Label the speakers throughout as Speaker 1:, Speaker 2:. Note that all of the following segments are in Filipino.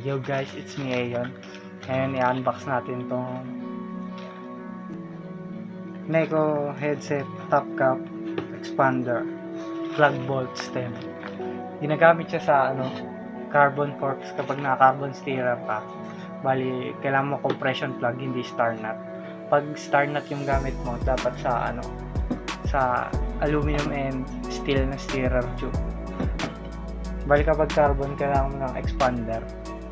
Speaker 1: Yo guys, it's me Ayon. Ngayon i-unbox natin tong Neko headset top cap expander plug bolt stem. Ginagamit siya sa carbon forks kapag naka-carbon stirrer ka. Bali, kailangan mo compression plug, hindi star nut. Pag star nut yung gamit mo, dapat sa sa aluminum and steel na stirrer tube. Bali kapag carbon, kailangan mo ng expander.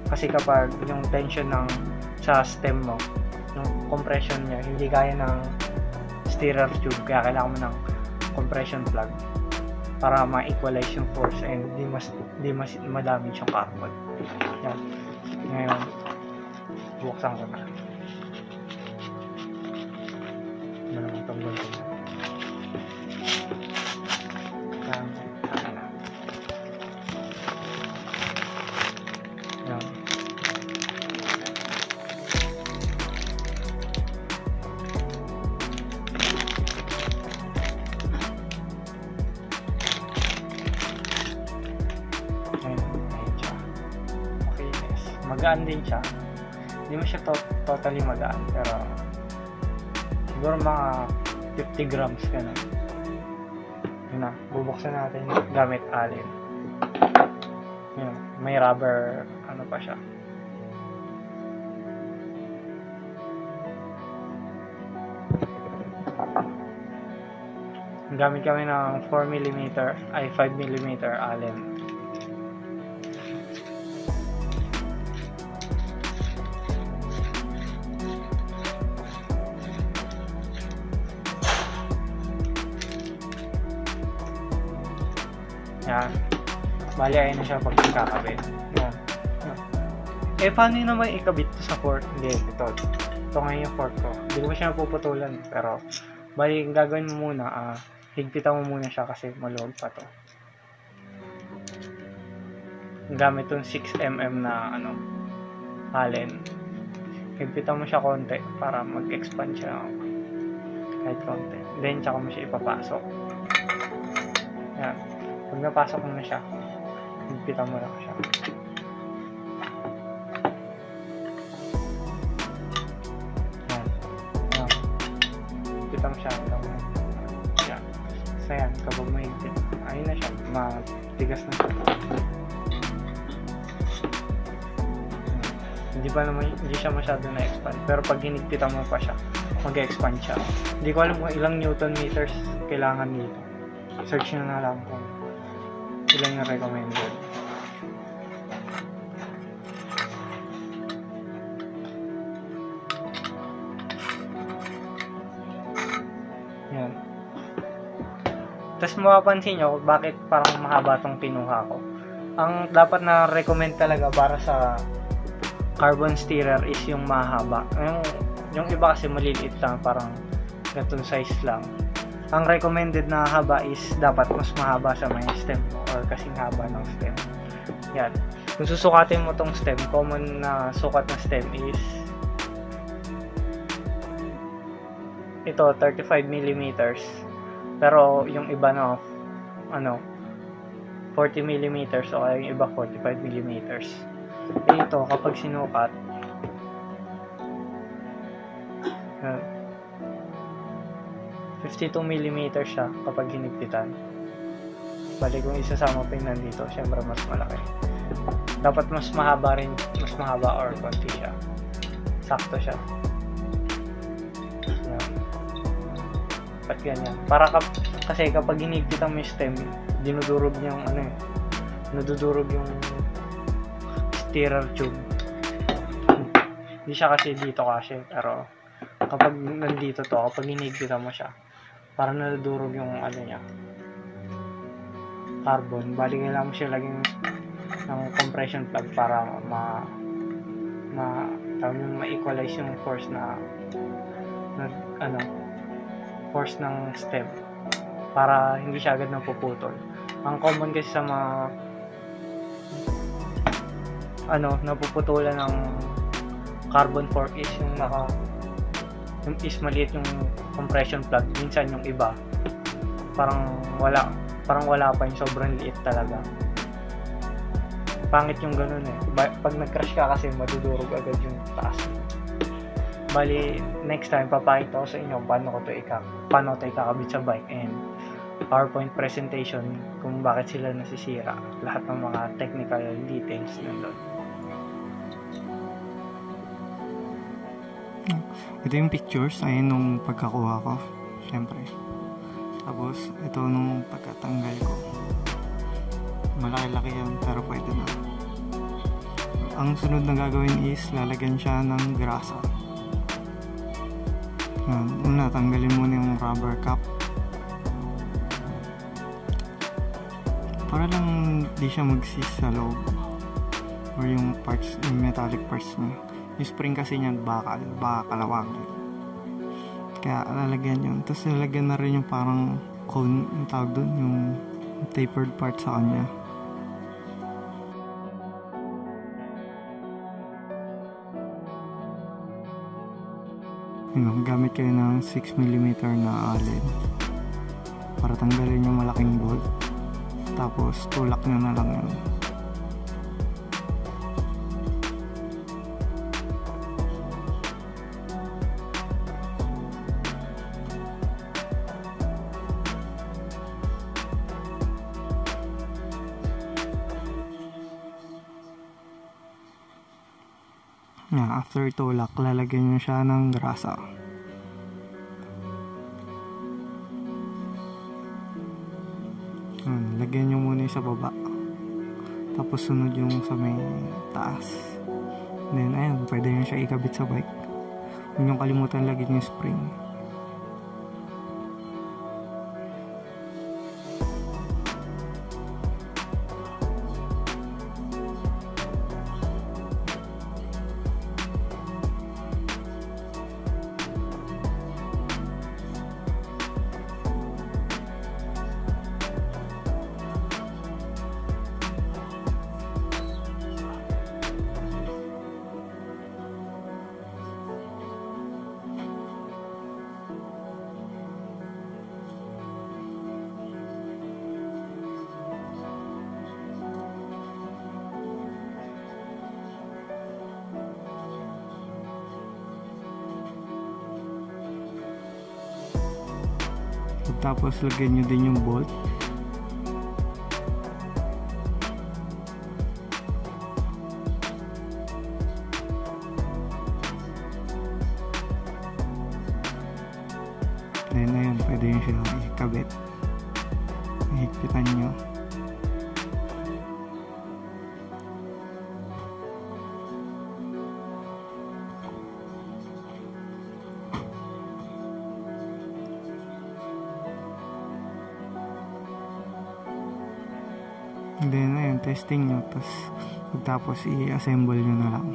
Speaker 1: Kasi kapag yung tension sa stem mo, yung compression niya, hindi kaya ng stirrer tube. Kaya kailangan mo ng compression plug para ma-equalize yung force and di mas madamage yung carbon. Yan. Ngayon, buksan ko na. Ano naman itong bulto na. Yan. Yan. Magaan din siya. Hindi mo siya totally magaan, pero siguro mga 50 grams ka na. Yun na, bubuksan natin gamit alin. Yun, may rubber pa siya. Gamit kami ng 4mm ay 5mm allen. Yan. Bali, ayun na siya pag kakabit. Yan. Paano yun naman ikabit to sa fork? Hindi, ito ngayon yung fork ko. Hindi ko siya napuputulan. Pero, bali, gagawin mo muna, higpitan mo muna siya kasi maluwag pa to. Gamit tong 6mm na, allen. Higpitan mo siya konti para mag-expand siya kahit konti. Then, tsaka mo siya ipapasok. Yan. Pag napasok mo na siya, higpitan mo lang siya. Yan. Yan. Higpitan mo siya. Yan. So yan, kapag may higpit, ayun na siya. Matigas na siya. Hindi siya masyado na-expand. Pero pag hinigpitan mo pa siya, mag-expand siya. Hindi ko alam kung ilang newton meters kailangan dito. Search na lang kung ilan yung recommended. Yan. Tapos mapapansin nyo bakit parang mahaba tong kinuha ko. Ang dapat na recommend talaga para sa carbon stirrer is yung mahaba. Yung iba kasi maliliit lang, parang ganitong size lang. Ang recommended na haba is dapat mas mahaba sa may stem or kasing haba ng stem. Yan. Kung susukatin mo tong stem, common na sukat ng stem is ito, 35mm. Pero yung iba na 40mm o yung iba 45mm. Ito, kapag sinukat, yan, 52mm siya kapag hinigpitan. Bali kung isasama pa yung nandito, syempre mas malaki. Dapat mas mahaba or konti siya. Sakto siya. Yan. Ba't ganyan? Kasi kapag hinigpitan mo yung stem, dinudurog yung nadudurog yung stirrer tube. Hindi siya kasi dito kasi, pero kapag nandito to, kapag hinigpitan mo siya, parang nadudurog yung niya, carbon. Bali kailangan mo siya laging ng compression plug para ma-equalize yung force force ng stem para hindi siya agad napuputol. Ang common kasi sa mga napuputulan ng carbon fork is yung maliit yung compression plug. Minsan yung iba parang wala pa, yung sobrang liit talaga. Pangit yung ganun eh. Pag nag-crash ka kasi madudurog agad yung taas. Bali, next time papakita ko sa inyo paano to ikakabit sa bike, and PowerPoint presentation kung bakit sila nasisira. Lahat ng mga technical details nandun.
Speaker 2: Ito yung pictures, ayun nung pagkakuha ko, syempre. Tapos, ito nung pagkatanggal ko. Malaki-laki yan, pero pwede na. Ang sunod na gagawin is, lalagyan siya ng grasa. Yan, una, tanggalin muna yung rubber cap. Para lang di siya mag-seize sa loob. Or yung parts, yung metallic parts niya. Yung spring kasi niyan baka kalawangin. Kaya lalagyan yun. Tapos lalagyan na rin yung parang cone, yung tawag dun, yung tapered part sa kanya. Yun, gamit kayo ng 6mm na allen para tanggalin yung malaking bolt. Tapos tulak nyo na lang yun. After tulak, lalagyan nyo siya ng grasa. Lagyan nyo muna yung sa baba. Tapos sunod yung sa may taas. Then ayan, pwede nyo siya ikabit sa bike. Huwag nyo kalimutan lagyan yung spring. Tapos lagyan nyo din yung bolt. Then ayun, pwede nyo siya ikabit. Higpitan nyo. And then ayun, testing nyo, tapos pagtapos i-assemble nyo na lang.